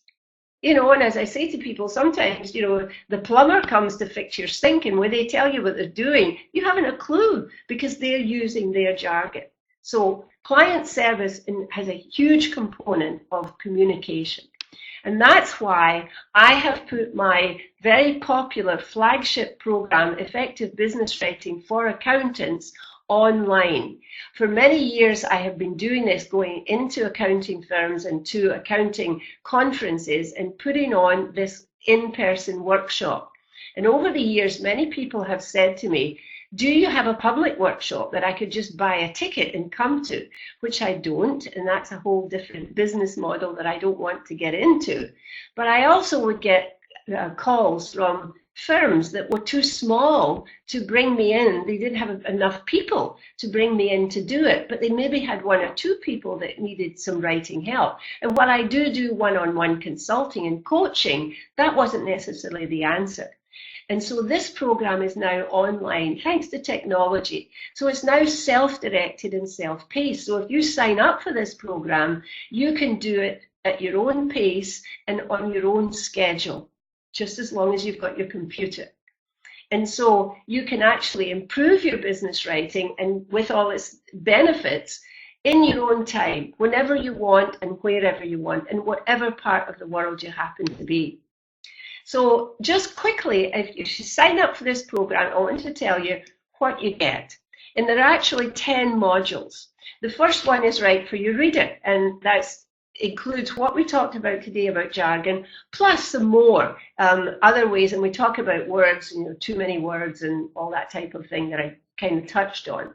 You know, and as I say to people, sometimes, you know, the plumber comes to fix your sink, and when they tell you what they're doing, you haven't a clue because they're using their jargon. So client service has a huge component of communication. And that's why I have put my very popular flagship program, Effective Business Writing for Accountants, online. For many years, I have been doing this, going into accounting firms and to accounting conferences and putting on this in-person workshop. And over the years, many people have said to me, do you have a public workshop that I could just buy a ticket and come to? Which I don't, and that's a whole different business model that I don't want to get into. But I also would get calls from firms that were too small to bring me in. They didn't have enough people to bring me in to do it, but they maybe had 1 or 2 people that needed some writing help. And while I do one-on-one consulting and coaching, that wasn't necessarily the answer. And so this program is now online thanks to technology. So it's now self-directed and self-paced. So if you sign up for this program, you can do it at your own pace and on your own schedule, just as long as you've got your computer. And so you can actually improve your business writing and with all its benefits in your own time, whenever you want and wherever you want, and whatever part of the world you happen to be. So just quickly, if you sign up for this program, I want to tell you what you get. And there are actually 10 modules. The first one is right for your reader, and that includes what we talked about today about jargon, plus some more other ways, and we talk about words, too many words and all that type of thing that I kind of touched on.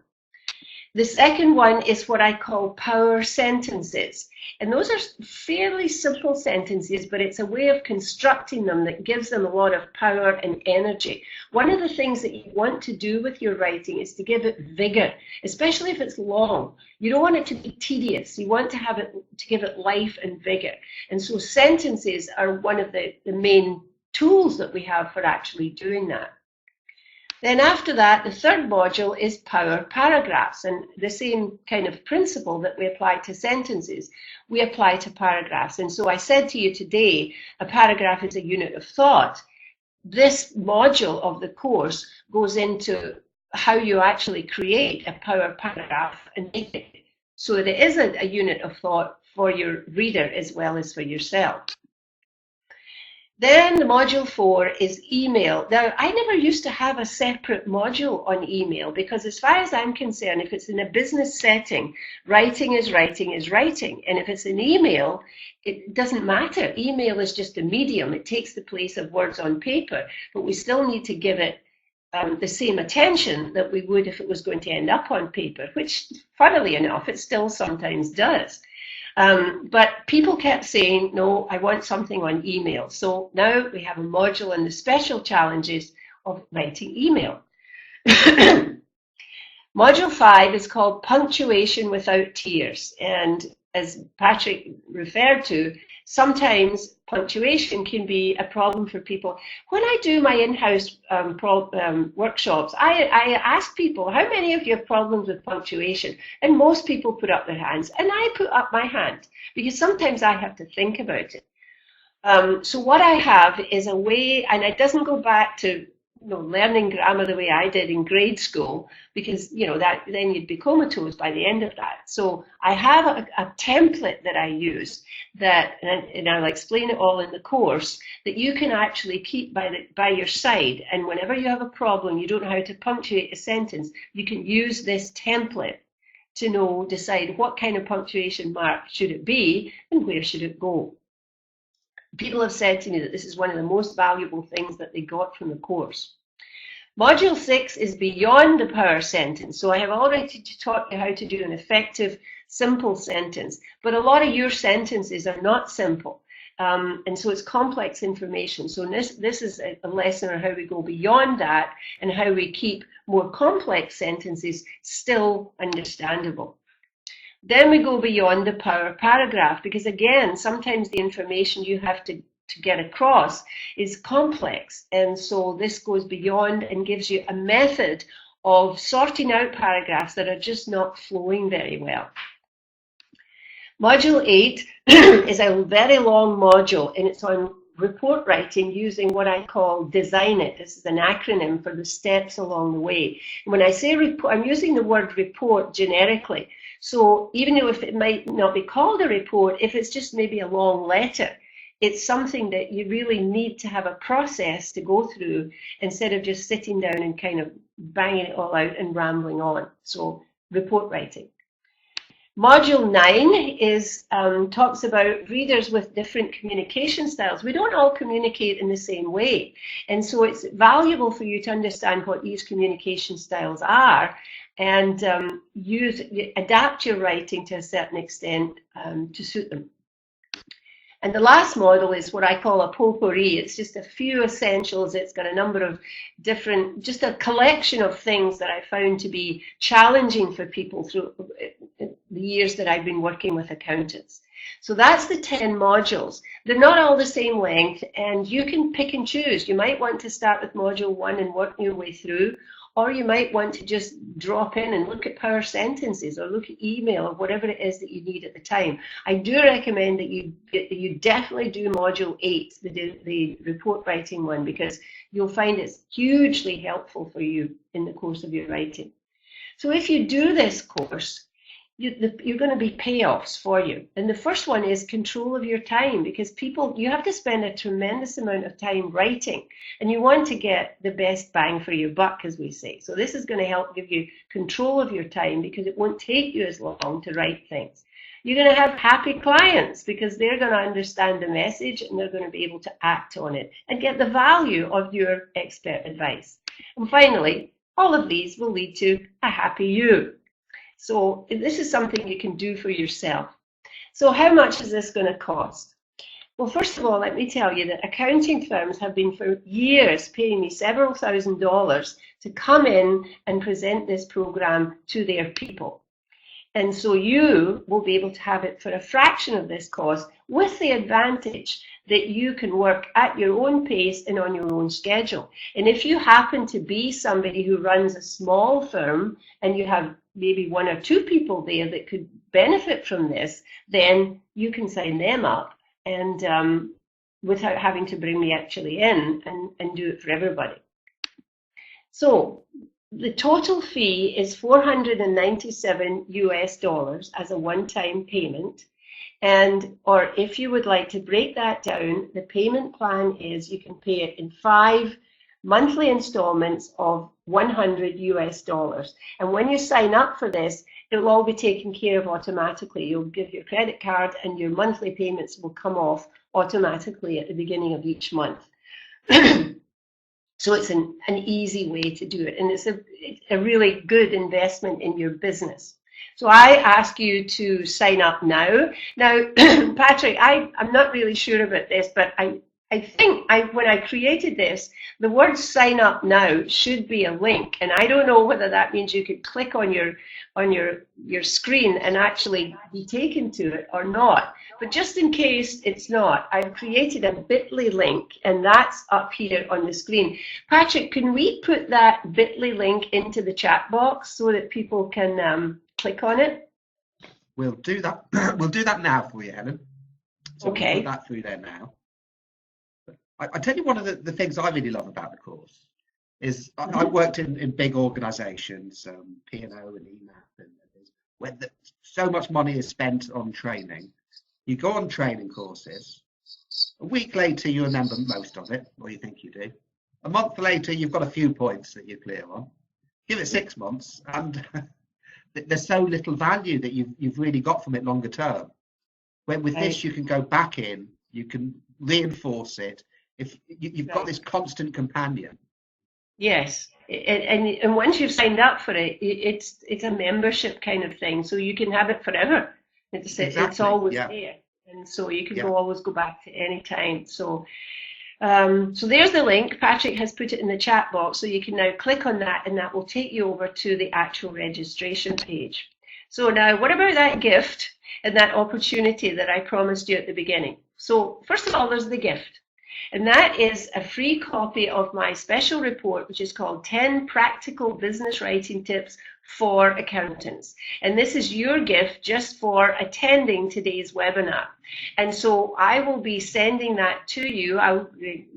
The second one is what I call power sentences. And those are fairly simple sentences, but it's a way of constructing them that gives them a lot of power and energy. One of the things that you want to do with your writing is to give it vigor, especially if it's long. You don't want it to be tedious. You want to have it to give it life and vigor. And so sentences are one of the main tools that we have for actually doing that. Then after that, the third module is power paragraphs, and the same kind of principle that we apply to sentences, we apply to paragraphs. And so I said to you today, a paragraph is a unit of thought. This module of the course goes into how you actually create a power paragraph and make it so that it is a unit of thought for your reader as well as for yourself. Then the module 4 is email. Now, I never used to have a separate module on email because as far as I'm concerned, if it's in a business setting, writing is writing is writing. And if it's an email, it doesn't matter. Email is just a medium. It takes the place of words on paper, but we still need to give it the same attention that we would if it was going to end up on paper, which, funnily enough, it still sometimes does. But people kept saying, no, I want something on email. So now we have a module on the special challenges of writing email. Module 5 is called Punctuation Without Tears. And as Patrick referred to, sometimes punctuation can be a problem for people. When I do my in-house workshops, I ask people, how many of you have problems with punctuation? And most people put up their hands, and I put up my hand because sometimes I have to think about it. So what I have is a way, and it doesn't go back to learning grammar the way I did in grade school, because that then you'd be comatose by the end of that. So I have a template that I use that, and I'll explain it all in the course, that you can actually keep by your side. And whenever you have a problem, you don't know how to punctuate a sentence, you can use this template to decide what kind of punctuation mark should it be and where should it go. People have said to me that this is one of the most valuable things that they got from the course. Module 6 is beyond the power sentence. So I have already taught you how to do an effective, simple sentence, but a lot of your sentences are not simple. And so it's complex information. So this is a lesson on how we go beyond that and how we keep more complex sentences still understandable. Then we go beyond the power paragraph, because again, sometimes the information you have to get across is complex. And so this goes beyond and gives you a method of sorting out paragraphs that are just not flowing very well. Module 8 is a very long module, and it's on report writing using what I call Design It. This is an acronym for the steps along the way. And when I say report, I'm using the word report generically. So even though if it might not be called a report, if it's just maybe a long letter, it's something that you really need to have a process to go through instead of just sitting down and kind of banging it all out and rambling on. So report writing. Module 9 is talks about readers with different communication styles. We don't all communicate in the same way. And so it's valuable for you to understand what these communication styles are and adapt your writing to a certain extent to suit them. And the last model is what I call a potpourri. It's just a few essentials. It's got a number of different, just a collection of things that I found to be challenging for people through the years that I've been working with accountants. So that's the 10 modules. They're not all the same length, and you can pick and choose. You might want to start with module 1 and work your way through, or you might want to just drop in and look at power sentences or look at email or whatever it is that you need at the time. I do recommend that you definitely do module 8, the report writing one, because you'll find it's hugely helpful for you in the course of your writing. So if you do this course, you're going to be payoffs for you. And the first one is control of your time, because you have to spend a tremendous amount of time writing, and you want to get the best bang for your buck, as we say. So this is going to help give you control of your time, because it won't take you as long to write things. You're going to have happy clients, because they're going to understand the message and they're going to be able to act on it and get the value of your expert advice. And finally, all of these will lead to a happy you. So this is something you can do for yourself. So how much is this going to cost? Well, first of all, let me tell you that accounting firms have been for years paying me several $1,000s to come in and present this program to their people. And so you will be able to have it for a fraction of this cost, with the advantage that you can work at your own pace and on your own schedule. And if you happen to be somebody who runs a small firm and you have maybe 1 or 2 people there that could benefit from this, then you can sign them up and without having to bring me actually in and do it for everybody. So the total fee is $497 US as a one-time payment. Or if you would like to break that down, the payment plan is you can pay it in 5 monthly installments of $100 US. And when you sign up for this, it'll all be taken care of automatically. You'll give your credit card and your monthly payments will come off automatically at the beginning of each month. So it's an easy way to do it, and it's a really good investment in your business. So I ask you to sign up now. Now, Patrick, I'm not really sure about this, but I think when I created this, the word sign up now should be a link, and I don't know whether that means you could click on your screen and actually be taken to it or not. But just in case it's not, I've created a bit.ly link, and that's up here on the screen. Patrick, can we put that bit.ly link into the chat box so that people can click on it? We'll do that. We'll do that now for you, Helen. So okay. We'll put that through there now. I tell you, one of the things I really love about the course is I've worked in big organisations, P&O and EMAP, and where so much money is spent on training. You go on training courses. A week later, you remember most of it, or you think you do. A month later, you've got a few points that you're clear on. Give it 6 months, and there's so little value that you've really got from it longer term. When with this, you can go back in, you can reinforce it. If you've got this constant companion. Yes, and once you've signed up for it, it's a membership kind of thing, so you can have it forever. It's always there, and so you can always go back to any time. So so there's the link. Patrick has put it in the chat box, so you can now click on that, and that will take you over to the actual registration page. So now, what about that gift and that opportunity that I promised you at the beginning? So first of all, there's the gift. And that is a free copy of my special report, which is called 10 Practical Business Writing Tips for Accountants. And this is your gift just for attending today's webinar. And so I will be sending that to you. I'll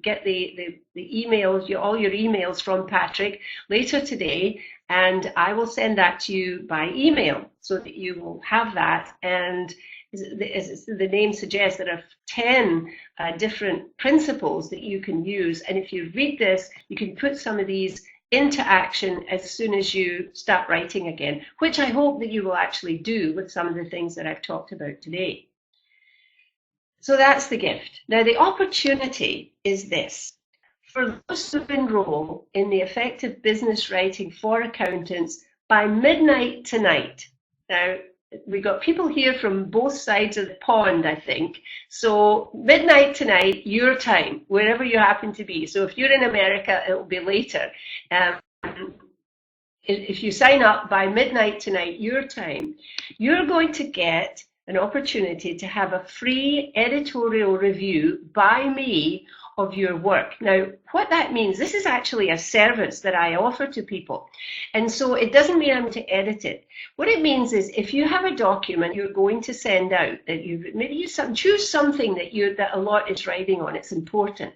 get the emails, all your emails from Patrick later today, and I will send that to you by email so that you will have that. And as the name suggests, there are 10 different principles that you can use, and if you read this, you can put some of these into action as soon as you start writing again, which I hope that you will actually do with some of the things that I've talked about today. So that's the gift. Now the opportunity is this. For those who enroll in the Effective Business Writing for Accountants by midnight tonight. Now, we got people here from both sides of the pond, I think. So midnight tonight, your time, wherever you happen to be. So if you're in America, it will be later. If you sign up by midnight tonight, your time, you're going to get an opportunity to have a free editorial review by me of your work. Now, what that means, this is actually a service that I offer to people. And so it doesn't mean I'm going to edit it. What it means is if you have a document you're going to send out, that choose something that a lot is riding on, it's important.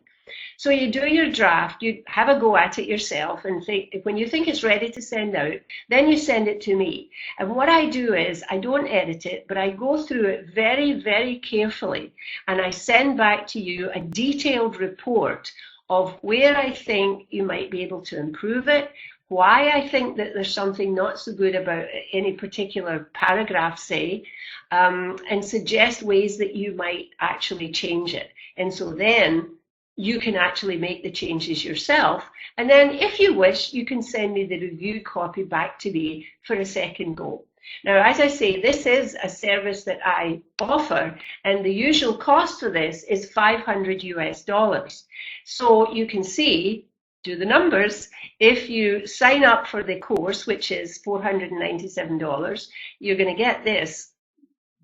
So you do your draft, you have a go at it yourself, and when you think it's ready to send out, then you send it to me. And what I do is I don't edit it, but I go through it very, very carefully, and I send back to you a detailed report of where I think you might be able to improve it, why I think that there's something not so good about any particular paragraph, say, and suggest ways that you might actually change it. And so then you can actually make the changes yourself. And then if you wish, you can send me the reviewed copy back to me for a second go. Now, as I say, this is a service that I offer, and the usual cost for this is $500 US. So you can see, do the numbers, if you sign up for the course, which is $497, you're going to get this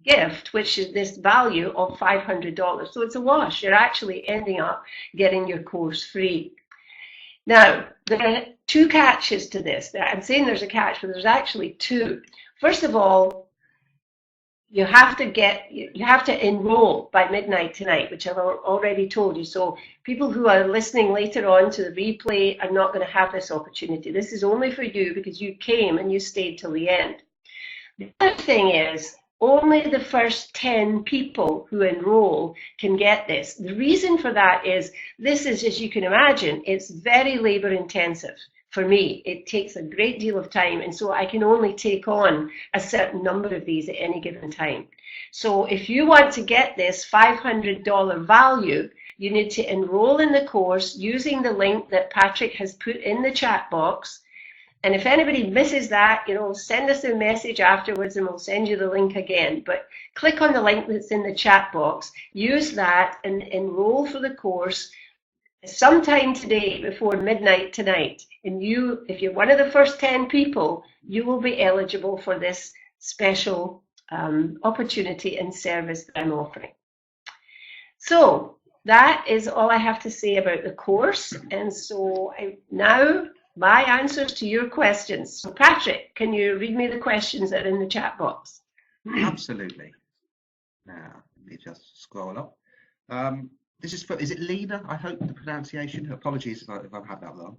gift, which is this value of $500. So it's a wash. You're actually ending up getting your course free. Now, there are two catches to this. I'm saying there's a catch, but there's actually two. First of all, you have to enroll by midnight tonight, which I've already told you. So people who are listening later on to the replay are not going to have this opportunity. This is only for you because you came and you stayed till the end. The other thing is, only the first 10 people who enroll can get this. The reason for that is this is, as you can imagine, it's very labor intensive for me. It takes a great deal of time, and so I can only take on a certain number of these at any given time. So if you want to get this $500 value, you need to enroll in the course using the link that Patrick has put in the chat box. And if anybody misses that, send us a message afterwards and we'll send you the link again. But click on the link that's in the chat box, use that and enroll for the course sometime today before midnight tonight. And if you're one of the first 10 people, you will be eligible for this special opportunity and service that I'm offering. So that is all I have to say about the course. And so now my answers to your questions. So Patrick, can you read me the questions that are in the chat box? Absolutely. Now, let me just scroll up. This is is it Lena? I hope the pronunciation. Apologies if I've had that wrong.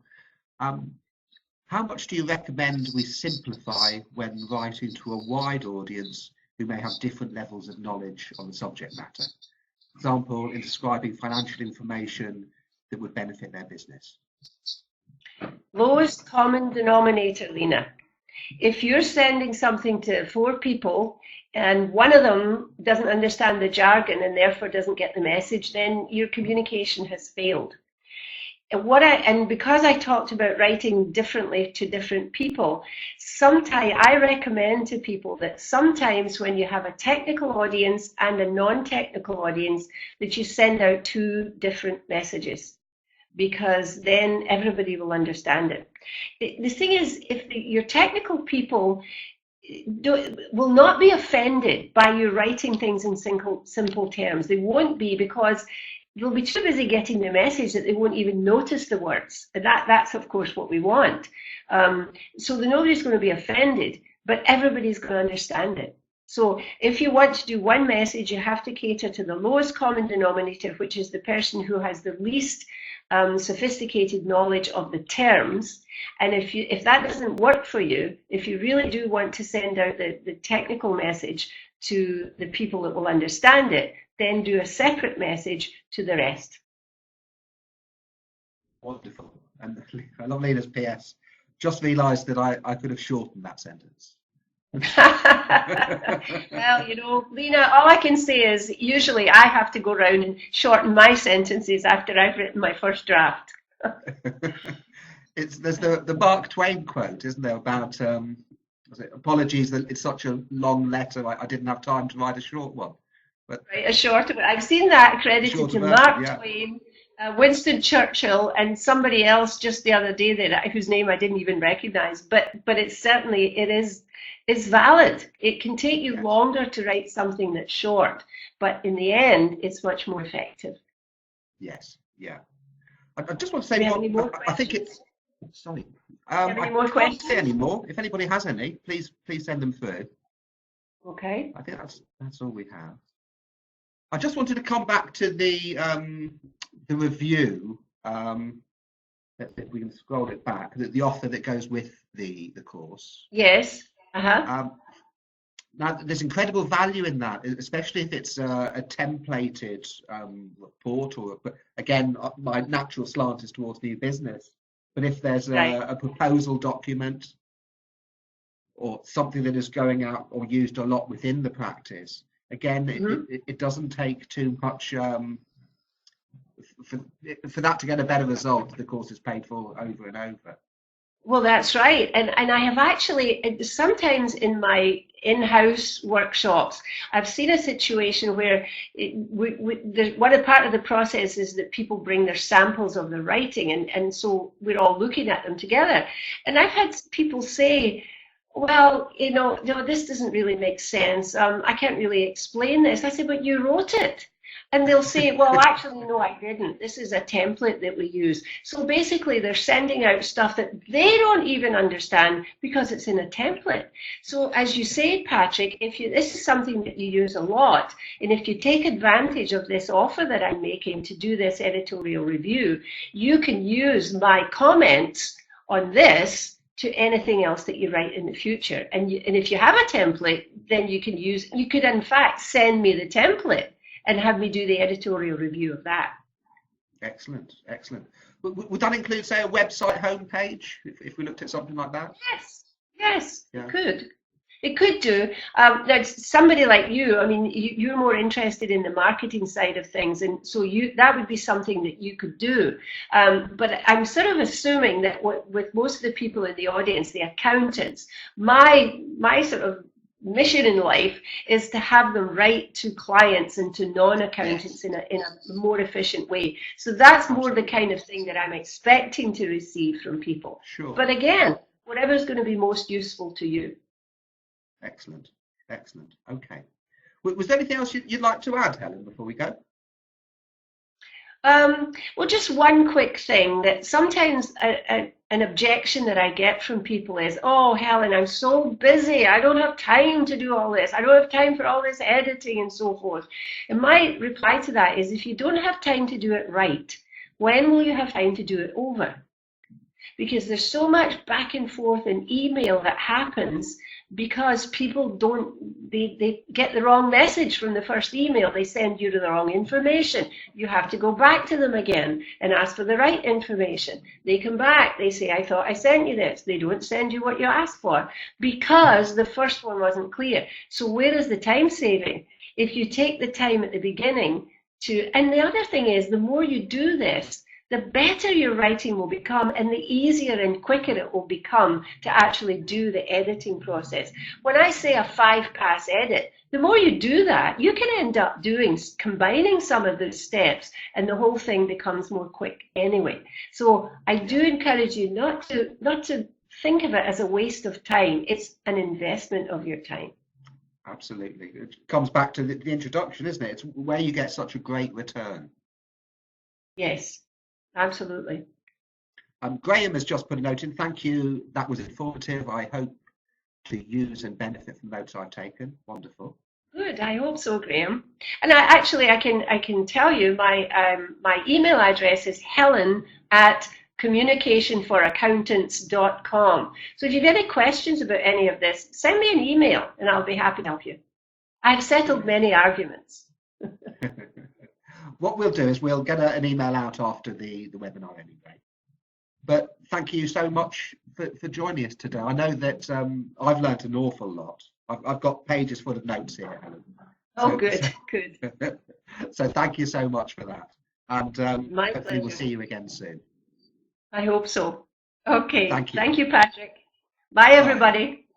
How much do you recommend we simplify when writing to a wide audience who may have different levels of knowledge on the subject matter? For example, in describing financial information that would benefit their business. Lowest common denominator, Lena. If you're sending something to 4 people and one of them doesn't understand the jargon and therefore doesn't get the message, then your communication has failed. And because I talked about writing differently to different people, sometimes I recommend to people that sometimes when you have a technical audience and a non-technical audience, that you send out 2 different messages, because then everybody will understand it. The thing is, if your technical people will not be offended by you writing things in simple terms. They won't be, because they'll be too busy getting the message that they won't even notice the words. And that's of course what we want. So nobody's going to be offended, but everybody's going to understand it. So if you want to do one message, you have to cater to the lowest common denominator, which is the person who has the least sophisticated knowledge of the terms. And if that doesn't work for you, if you really do want to send out the technical message to the people that will understand it, then do a separate message to the rest. Wonderful. And I love Lena's PS. Just realised that I could have shortened that sentence. Well, Lena, all I can say is usually I have to go around and shorten my sentences after I've written my first draft. There's the Mark Twain quote, isn't there, about apologies that it's such a long letter, I didn't have time to write a short one. But right, a short one. I've seen that credited to Mark Twain Winston Churchill and somebody else just the other day that whose name I didn't even recognize, but it's certainly it's valid. It can take you Yes. longer to write something that's short, but in the end, it's much more effective. Yes. Yeah. I just want to say Do we have one. any more I think questions? it's sorry. Do you have I any more can't see questions? any more. If anybody has any, please send them through. Okay. I think that's all we have. I just wanted to come back to the review. If we can scroll it back, the offer that goes with the course. Yes. Uh-huh. Now, there's incredible value in that, especially if it's a templated report, but again, my natural slant is towards new business. But if there's Right. a proposal document or something that is going out or used a lot within the practice, again, Mhm. it doesn't take too much for that to get a better result. The course is paid for over and over. Well, that's right. And I have actually, sometimes in my in-house workshops, I've seen a situation where one part of the process is that people bring their samples of their writing, and so we're all looking at them together. And I've had people say, well, no, this doesn't really make sense. I can't really explain this. I said, but you wrote it. And they'll say, well, actually, no, I didn't. This is a template that we use. So basically, they're sending out stuff that they don't even understand because it's in a template. So as you say, Patrick, this is something that you use a lot, and if you take advantage of this offer that I'm making to do this editorial review, you can use my comments on this to anything else that you write in the future. And if you have a template, then you could in fact send me the template and have me do the editorial review of that. Excellent, excellent. Would that include, say, a website homepage, if we looked at something like that? Yes, Yeah. it could. It could do. Now, somebody like you, I mean, you're more interested in the marketing side of things, and so that would be something that you could do. But I'm sort of assuming that with most of the people in the audience, the accountants, my sort of mission in life is to have them write to clients and to non-accountants in a more efficient way. So that's more the kind of thing that I'm expecting to receive from people. Sure. But again, whatever's going to be most useful to you. Excellent, excellent. Okay. Was there anything else you'd like to add, Helen, before we go? Well, just one quick thing that sometimes an objection that I get from people is, oh, Helen, I'm so busy. I don't have time to do all this. I don't have time for all this editing and so forth. And my reply to that is, if you don't have time to do it right, when will you have time to do it over? Because there's so much back and forth in email that happens because people they get the wrong message from the first email. They send you the wrong information. You have to go back to them again and ask for the right information. They come back, they say, I thought I sent you this. They don't send you what you asked for because the first one wasn't clear. So where is the time saving? If you take the time at the beginning and the other thing is, the more you do this, the better your writing will become and the easier and quicker it will become to actually do the editing process. When I say a 5-pass edit, the more you do that, you can end up combining some of those steps and the whole thing becomes more quick anyway. So I do encourage you not to think of it as a waste of time. It's an investment of your time. Absolutely. It comes back to the introduction, isn't it? It's where you get such a great return. Yes. Absolutely. Graham has just put a note in. Thank you. That was informative. I hope to use and benefit from the notes I've taken. Wonderful. Good. I hope so, Graham. And I can tell you my email address is helen@communicationforaccountants.com. So if you've any questions about any of this, send me an email and I'll be happy to help you. I've settled many arguments. What we'll do is we'll get an email out after the webinar anyway. But thank you so much for joining us today. I know that I've learnt an awful lot. I've got pages full of notes here, Helen. Oh, good. So thank you so much for that. And My hopefully pleasure. we'll see you again soon. I hope so. Okay. Thank you. Thank you, Patrick. Bye, everybody.